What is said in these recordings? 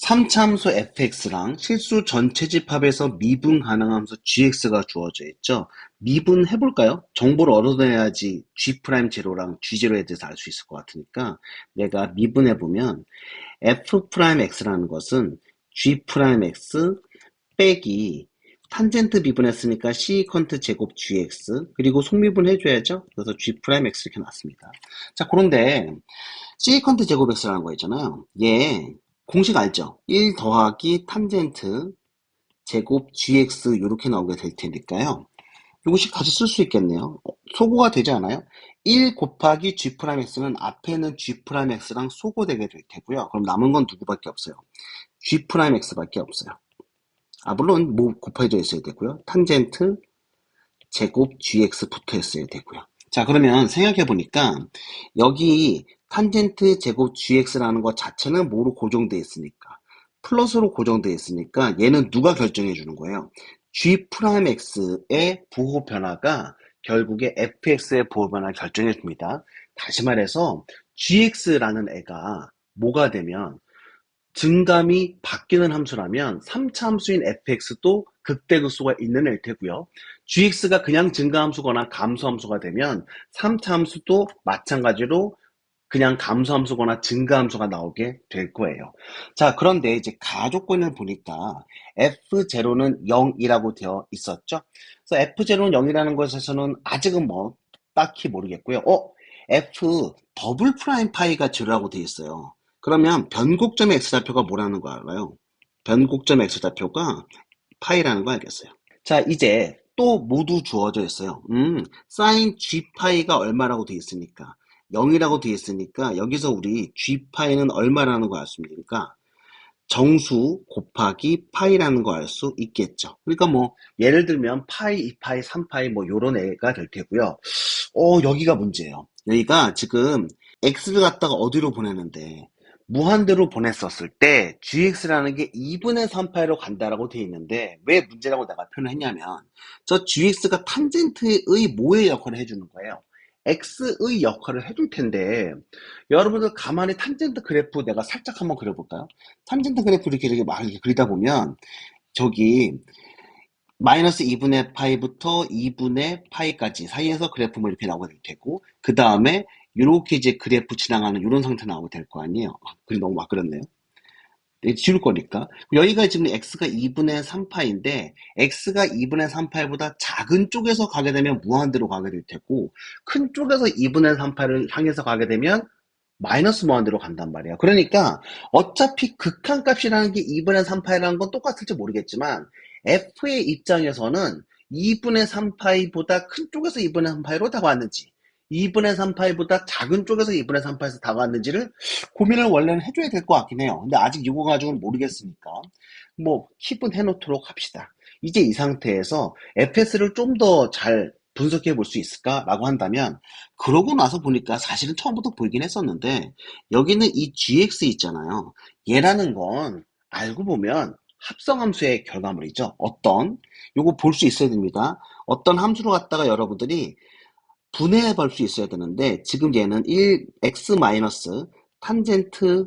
3차함수 fx랑 실수 전체 집합에서 미분 가능한 함수 gx가 주어져 있죠. 미분 해볼까요? 정보를 얻어내야지 g'0랑 g0에 대해서 알 수 있을 것 같으니까 내가 미분해보면 f'x라는 것은 g'x 빼기 탄젠트 미분했으니까 시컨트 제곱 gx 그리고 속미분 해줘야죠. 그래서 g'x 이렇게 나왔습니다. 자, 그런데 시컨트 제곱 x라는 거 있잖아요. 얘 공식 알죠? 1 더하기 탄젠트 제곱 gx 이렇게 나오게 될 테니까요. 이것이 다시 쓸 수 있겠네요. 소거가 되지 않아요? 1 곱하기 g'x는 앞에는 g'x랑 소거되게 될 테고요. 그럼 남은 건 누구밖에 없어요? g'x밖에 없어요. 물론 뭐 곱해져 있어야 되고요. 탄젠트 제곱 gx 붙어 있어야 되고요. 자, 그러면 생각해 보니까 여기 탄젠트 제곱 gx라는 것 자체는 뭐로 고정되어 있으니까 플러스로 고정되어 있으니까 얘는 누가 결정해 주는 거예요? g'x의 부호 변화가 결국에 fx의 부호 변화를 결정해 줍니다. 다시 말해서 gx라는 애가 뭐가 되면 증감이 바뀌는 함수라면 3차 함수인 fx도 극대극소가 있는 애일 테고요. gx가 그냥 증가함수거나 감소함수가 되면 3차 함수도 마찬가지로 그냥 감소함수거나 증가함수가 나오게 될 거예요. 자, 그런데 이제 가조건을 보니까 f0는 0이라고 되어 있었죠. 그래서 f0는 0이라는 것에서는 아직은 뭐 딱히 모르겠고요. f 더블 프라임 파이가 제로라고 되어 있어요. 그러면 변곡점의 x좌표가 뭐라는 거 알아요? 변곡점의 x좌표가 파이라는 거 알겠어요. 자, 이제 또 모두 주어져 있어요. 사인 g파이가 얼마라고 되어 있으니까 0이라고 되어 있으니까 여기서 우리 g파이는 얼마라는 거 알 수 있습니까? 정수 곱하기 파이라는 거 알 수 있겠죠. 그러니까 뭐 예를 들면 파이, 2파이, 3파이 뭐 요런 애가 될 테고요. 여기가 문제예요. 여기가 지금 x를 갖다가 어디로 보내는데 무한대로 보냈었을 때 gx라는 게 2분의 3파이로 간다라고 되어 있는데 왜 문제라고 내가 표현을 했냐면 저 gx가 탄젠트의 뭐의 역할을 해주는 거예요? x의 역할을 해줄 텐데 여러분들 가만히 탄젠트 그래프 내가 살짝 한번 그려볼까요? 탄젠트 그래프 이렇게 막 이렇게 그리다 보면 저기 마이너스 2분의 파이부터 2분의 파이까지 사이에서 그래프 뭐 이렇게 나오게 될 테고 그 다음에 이렇게 이제 그래프 지나가는 이런 상태 나오게 될 거 아니에요. 그리 너무 막 그렸네요. 지울 거니까. 여기가 지금 x가 2분의 3파인데 x가 2분의 3파이보다 작은 쪽에서 가게 되면 무한대로 가게 될 테고 큰 쪽에서 2분의 3파를 향해서 가게 되면 마이너스 무한대로 간단 말이에요. 그러니까 어차피 극한값이라는 게 2분의 3파이라는 건 똑같을지 모르겠지만 f의 입장에서는 2분의 3파이보다 큰 쪽에서 2분의 3파이로 다가왔는지 2분의 3파이보다 작은 쪽에서 2분의 3파이에서 다가왔는지를 고민을 원래는 해줘야 될 것 같긴 해요. 근데 아직 이거 가지고는 모르겠으니까 뭐 킵은 해놓도록 합시다. 이제 이 상태에서 fs를 좀 더 잘 분석해 볼 수 있을까라고 한다면 그러고 나서 보니까 사실은 처음부터 보이긴 했었는데 여기는 이 gx 있잖아요. 얘라는 건 알고 보면 합성함수의 결과물이죠. 요거 볼 수 있어야 됩니다. 어떤 함수로 갖다가 여러분들이 분해해 볼 수 있어야 되는데 지금 얘는 1x 마이너스 탄젠트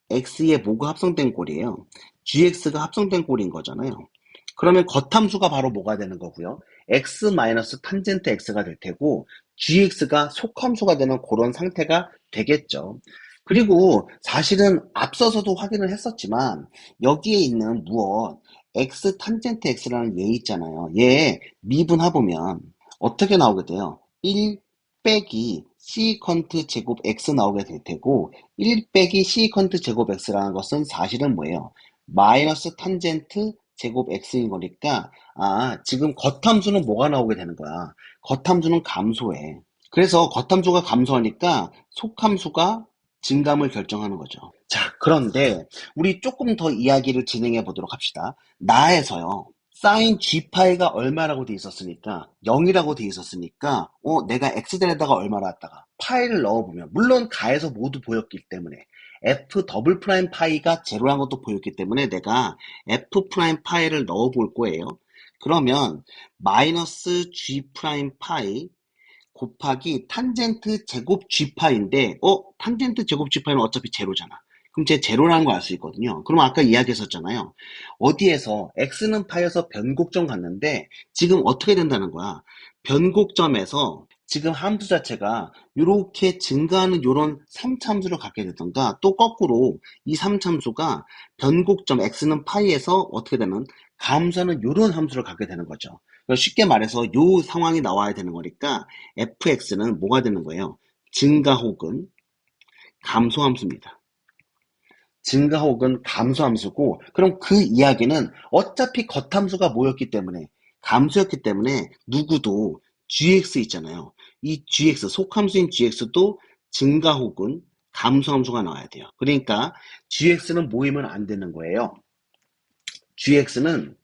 x의 뭐가 합성된 꼴이에요. gx가 합성된 꼴인 거잖아요. 그러면 겉함수가 바로 뭐가 되는 거고요. x 마이너스 탄젠트 x가 될 테고 gx가 속함수가 되는 그런 상태가 되겠죠. 그리고 사실은 앞서서도 확인을 했었지만 여기에 있는 무엇 x 탄젠트 x라는 얘 있잖아요. 얘 미분해보면 어떻게 나오게 돼요? 1 빼기 시컨트 제곱 x 나오게 될 테고 1 빼기 시컨트 제곱 x라는 것은 사실은 뭐예요? 마이너스 탄젠트 제곱 x인 거니까 지금 겉함수는 뭐가 나오게 되는 거야? 겉함수는 감소해. 그래서 겉함수가 감소하니까 속함수가 증감을 결정하는 거죠. 자, 그런데 우리 조금 더 이야기를 진행해 보도록 합시다. 나에서요. 사인 g파이가 얼마라고 돼 있었으니까 0이라고 돼 있었으니까 내가 x대에다가 얼마를 갖다가 파이를 넣어보면 물론 가에서 모두 보였기 때문에 f 더블 프라임 파이가 제로란 것도 보였기 때문에 내가 f 프라임 파이를 넣어볼 거예요. 그러면 마이너스 g 프라임 파이 곱하기 탄젠트 제곱 g파인데 탄젠트 제곱 g파이는 어차피 제로잖아. 그럼 제 제로라는 걸 알 수 있거든요. 그럼 아까 이야기했었잖아요. 어디에서 x는 파에서 변곡점 갔는데 지금 어떻게 된다는 거야? 변곡점에서 지금 함수 자체가 이렇게 증가하는 이런 3참수를 갖게 되던가 또 거꾸로 이 3참수가 변곡점 x는 파이에서 어떻게 되는 감소하는 이런 함수를 갖게 되는 거죠. 쉽게 말해서 이 상황이 나와야 되는 거니까 fx는 뭐가 되는 거예요? 증가 혹은 감소함수입니다. 증가 혹은 감소함수고 그럼 그 이야기는 어차피 겉함수가 뭐였기 때문에 감소였기 때문에 누구도 gx 있잖아요. 이 gx 속함수인 gx도 증가 혹은 감소함수가 나와야 돼요. 그러니까 gx는 모이면 안 되는 거예요. gx는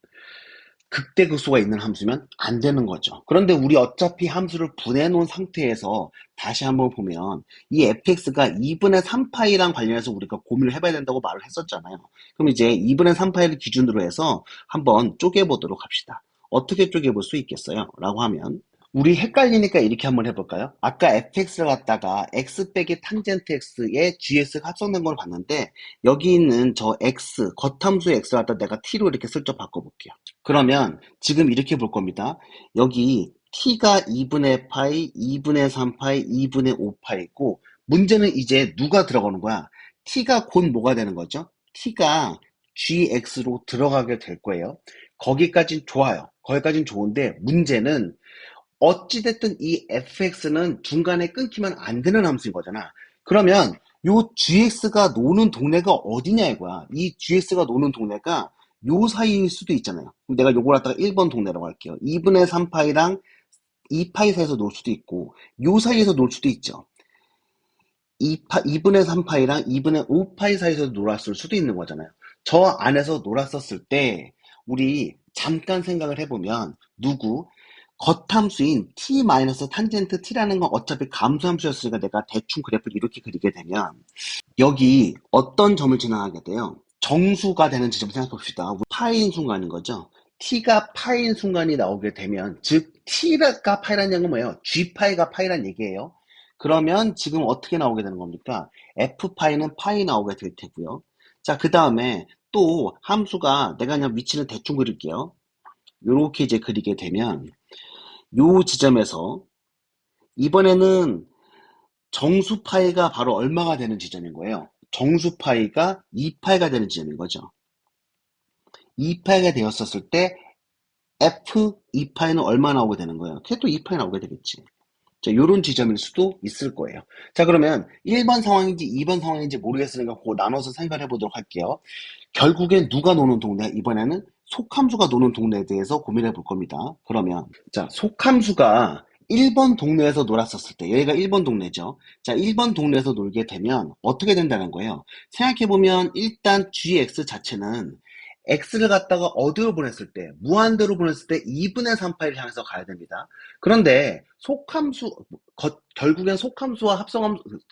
극대극소가 있는 함수면 안 되는 거죠. 그런데 우리 어차피 함수를 분해 놓은 상태에서 다시 한번 보면 이 fx가 2분의 3파이랑 관련해서 우리가 고민을 해봐야 된다고 말을 했었잖아요. 그럼 이제 2분의 3파이를 기준으로 해서 한번 쪼개보도록 합시다. 어떻게 쪼개볼 수 있겠어요? 라고 하면 우리 헷갈리니까 이렇게 한번 해볼까요? 아까 fx를 갖다가 x 빼기 탄젠트 x에 gx가 합성된 걸 봤는데 여기 있는 저 x, 겉함수의 x를 갖다 내가 t로 이렇게 슬쩍 바꿔볼게요. 그러면 지금 이렇게 볼 겁니다. 여기 t가 2분의 파이, 2분의 3파이, 2분의 5파이 있고 문제는 이제 누가 들어가는 거야? t가 곧 뭐가 되는 거죠? t가 gx로 들어가게 될 거예요. 거기까진 좋아요. 거기까진 좋은데 문제는 어찌됐든 이 fx는 중간에 끊기면 안 되는 함수인 거잖아. 그러면 요 gx가 노는 동네가 어디냐 이거야. 이 gx가 노는 동네가 요 사이일 수도 있잖아요. 그럼 내가 요걸 갖다가 1번 동네라고 할게요. 2분의 3파이랑 2파이 사이에서 놀 수도 있고 요 사이에서 놀 수도 있죠. 2분의 3파이랑 2분의 5파이 사이에서 놀았을 수도 있는 거잖아요. 저 안에서 놀았었을 때 우리 잠깐 생각을 해보면 누구? 겉함수인 t 마이너스 탄젠트 t라는 건 어차피 감소함수였으니까 내가 대충 그래프를 이렇게 그리게 되면 여기 어떤 점을 지나가게 돼요? 정수가 되는 지점 생각해 봅시다. 파인 순간인 거죠. t가 파인 순간이 나오게 되면 즉 t가 파이라는 얘기는 뭐예요? g파이가 파이란 얘기예요. 그러면 지금 어떻게 나오게 되는 겁니까? f파이는 파이 나오게 될 테고요. 자, 그 다음에 또 함수가 내가 그냥 위치는 대충 그릴게요. 이렇게 이제 그리게 되면 요 지점에서 이번에는 정수파이가 바로 얼마가 되는 지점인 거예요? 정수파이가 2파이가 되는 지점인 거죠. 2파이가 되었었을 때 F 2파이는 얼마 나오게 되는 거예요? 그게 또 2파이 나오게 되겠지. 자, 요런 지점일 수도 있을 거예요. 자, 그러면 1번 상황인지 2번 상황인지 모르겠으니까 그거 나눠서 생각해 보도록 할게요. 결국엔 누가 노는 동네? 이번에는 속함수가 노는 동네에 대해서 고민해 볼 겁니다. 그러면 자, 속함수가 1번 동네에서 놀았었을 때 여기가 1번 동네죠. 자, 1번 동네에서 놀게 되면 어떻게 된다는 거예요? 생각해 보면 일단 gx 자체는 x를 갖다가 어디로 보냈을 때 무한대로 보냈을 때 2분의 3파이를 향해서 가야 됩니다. 그런데 속함수 결국엔 속함수와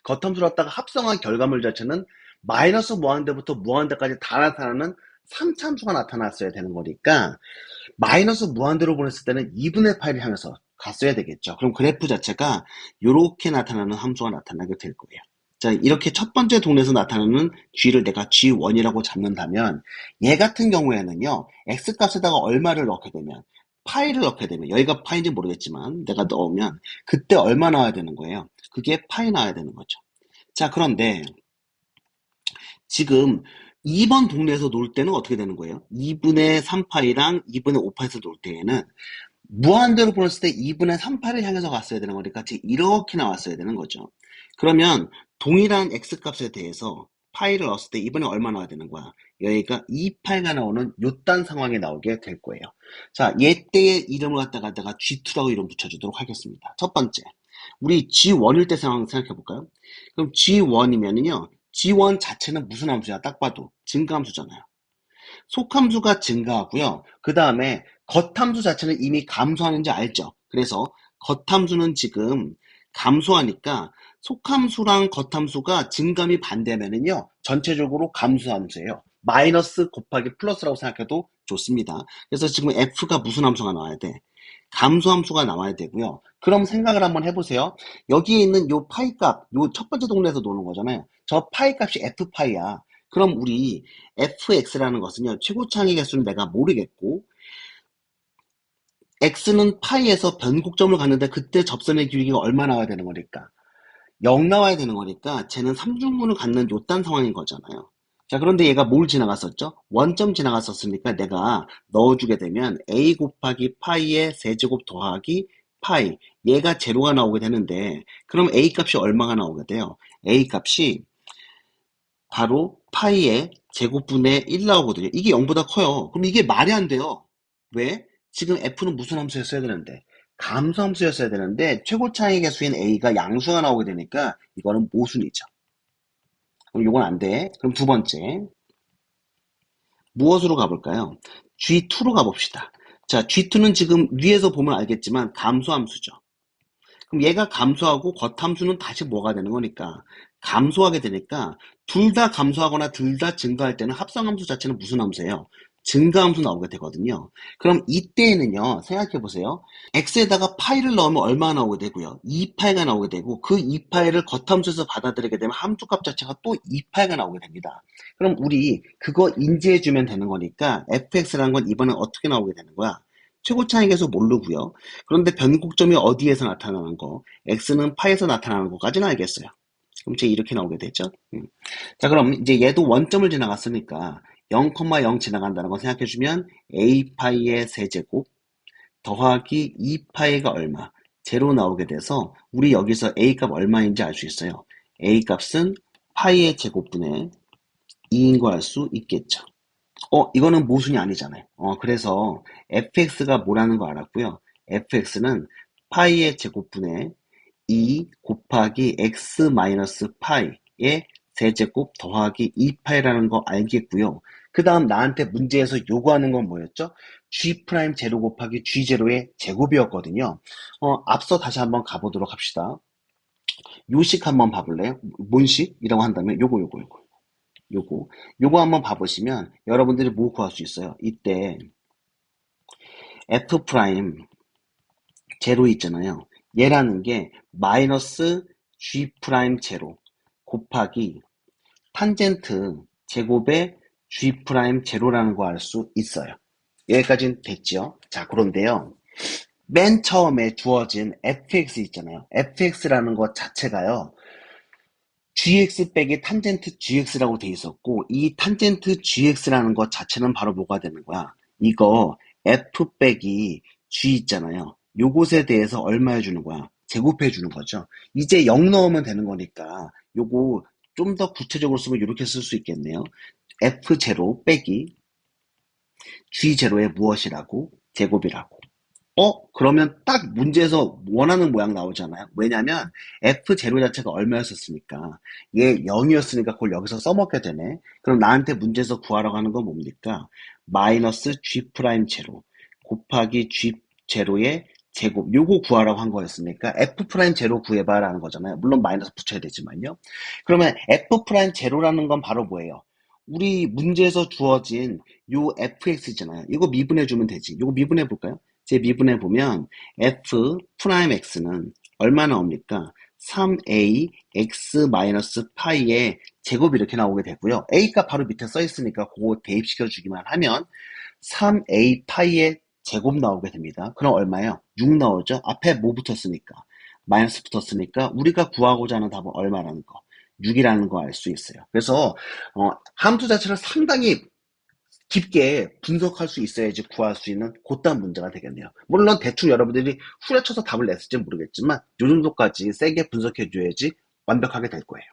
겉함수를 갖다가 합성한 결과물 자체는 마이너스 무한대부터 무한대까지 다 나타나는 3참수가 나타났어야 되는 거니까 마이너스 무한대로 보냈을 때는 2분의 파이를 향해서 갔어야 되겠죠. 그럼 그래프 자체가 이렇게 나타나는 함수가 나타나게 될 거예요. 자, 이렇게 첫 번째 동네에서 나타나는 g를 내가 g1이라고 잡는다면 얘 같은 경우에는요. x값에다가 얼마를 넣게 되면 파이를 넣게 되면 여기가 파이인지 모르겠지만 내가 넣으면 그때 얼마 나와야 되는 거예요. 그게 파이 나와야 되는 거죠. 자, 그런데 지금 2번 동네에서 놀 때는 어떻게 되는 거예요? 2분의 3파이랑 2분의 5파이에서 놀 때에는 무한대로 보냈을 때 2분의 3파를 향해서 갔어야 되는 거니까 이렇게 나왔어야 되는 거죠. 그러면 동일한 x값에 대해서 파이를 넣었을 때 이번에 얼마 나와야 되는 거야? 여기가 2파이가 나오는 요딴 상황이 나오게 될 거예요. 자, 얘때의 이름을 갖다가 내가 G2라고 이름 붙여주도록 하겠습니다. 첫 번째, 우리 G1일 때 상황 생각해 볼까요? 그럼 G1이면은요, G1 자체는 무슨 함수야? 딱 봐도 증가함수잖아요. 속함수가 증가하고요. 그 다음에 겉함수 자체는 이미 감소하는지 알죠? 그래서 겉함수는 지금 감소하니까 속함수랑 겉함수가 증감이 반대면은요. 전체적으로 감소함수예요. 마이너스 곱하기 플러스라고 생각해도 좋습니다. 그래서 지금 F가 무슨 함수가 나와야 돼? 감소함수가 나와야 되고요. 그럼 생각을 한번 해보세요. 여기에 있는 요 파이 값, 요 첫 번째 동네에서 노는 거잖아요. 저 파이 값이 F파이야. 그럼 우리 fx라는 것은요, 최고차항의 개수는 내가 모르겠고, x는 파이에서 변곡점을 갔는데 그때 접선의 길이가 얼마 나와야 되는 거니까? 0 나와야 되는 거니까 쟤는 삼중근을 갖는 요딴 상황인 거잖아요. 자, 그런데 얘가 뭘 지나갔었죠? 원점 지나갔었으니까 내가 넣어주게 되면 a 곱하기 파이의 세제곱 더하기 파이, 얘가 제로가 나오게 되는데, 그럼 a 값이 얼마가 나오게 돼요? a 값이 바로 파이의 제곱분의 1 나오거든요. 이게 0보다 커요. 그럼 이게 말이 안 돼요. 왜? 지금 f는 무슨 함수였어야 되는데? 감소함수였어야 되는데 최고 차이 개수인 a가 양수가 나오게 되니까 이거는 모순이죠. 그럼 이건 안 돼. 그럼 두 번째, 무엇으로 가볼까요? G2로 가봅시다. 자, G2는 지금 위에서 보면 알겠지만 감소함수죠. 그럼 얘가 감소하고 겉함수는 다시 뭐가 되는 거니까? 감소하게 되니까 둘 다 감소하거나 둘 다 증가할 때는 합성함수 자체는 무슨 함수예요? 증가함수 나오게 되거든요. 그럼 이때에는요, 생각해 보세요. x에다가 파이를 넣으면 얼마 나오게 되고요? 2파이가 나오게 되고, 그 2파이를 겉함수에서 받아들이게 되면 함수값 자체가 또 2파이가 나오게 됩니다. 그럼 우리 그거 인지해 주면 되는 거니까 fx라는 건 이번엔 어떻게 나오게 되는 거야? 최고 차이 계수 모르고요. 그런데 변곡점이 어디에서 나타나는 거, x는 파에서 나타나는 것까지는 알겠어요. 그럼 이제 이렇게 나오게 되죠. 자, 그럼 이제 얘도 원점을 지나갔으니까 0,0 지나간다는 거 생각해주면 a파이의 세제곱 더하기 2파이가 얼마? 제로 나오게 돼서 우리 여기서 a 값 얼마인지 알 수 있어요. a 값은 파이의 제곱분의 2인 거 알 수 있겠죠. 이거는 모순이 아니잖아요. 그래서 fx가 뭐라는 거 알았고요. fx는 파이의 제곱분의 2 곱하기 x 마이너스 파이의 세제곱 더하기 2파이라는 거 알겠고요. 그 다음 나한테 문제에서 요구하는 건 뭐였죠? g 프라임 제로 곱하기 g 제로의 제곱이었거든요. 앞서 다시 한번 가보도록 합시다. 요식 한번 봐볼래요? 뭔 식이라고 한다면 요거 한번 봐보시면 여러분들이 뭐 구할 수 있어요? 이때 f 프라임 제로 있잖아요. 얘라는 게 마이너스 g 프라임 제로 곱하기 탄젠트 제곱의 g 프라임 제로라는 거 알 수 있어요. 여기까지는 됐죠? 자, 그런데요. 맨 처음에 주어진 fx 있잖아요. fx라는 것 자체가요. gx 빼기 탄젠트 gx라고 돼 있었고, 이 탄젠트 gx라는 것 자체는 바로 뭐가 되는 거야? 이거 f 빼기 g 있잖아요. 요것에 대해서 얼마 해주는 거야? 제곱해 주는 거죠. 이제 0 넣으면 되는 거니까 요거 좀 더 구체적으로 쓰면 이렇게 쓸 수 있겠네요. f0 빼기 g0의 무엇이라고? 제곱이라고. 그러면 딱 문제에서 원하는 모양 나오잖아요. 왜냐면 F0 자체가 얼마였었으니까 얘 0이었으니까 그걸 여기서 써먹게 되네. 그럼 나한테 문제에서 구하라고 하는 건 뭡니까? 마이너스 G 프라임 제로 곱하기 G 제로의 제곱, 요거 구하라고 한 거였으니까 F 프라임 제로 구해봐라는 거잖아요. 물론 마이너스 붙여야 되지만요. 그러면 F 프라임 제로라는 건 바로 뭐예요? 우리 문제에서 주어진 요 fx잖아요. 이거 미분해 주면 되지. 이거 미분해 볼까요? 제 미분해 보면 f 프라임 x는 얼마 나옵니까? 3a x 마이너스 파이의 제곱이 이렇게 나오게 되고요. a 값 바로 밑에 써 있으니까 그거 대입시켜 주기만 하면 3a 파이의 제곱 나오게 됩니다. 그럼 얼마예요? 6 나오죠? 앞에 뭐 붙었으니까? 마이너스 붙었으니까 우리가 구하고자 하는 답은 얼마라는 거? 6이라는 거 알 수 있어요. 그래서 함수 자체를 상당히 깊게 분석할 수 있어야지 구할 수 있는 그딴 문제가 되겠네요. 물론 대충 여러분들이 후려쳐서 답을 냈을지 모르겠지만 요 정도까지 세게 분석해 줘야지 완벽하게 될 거예요.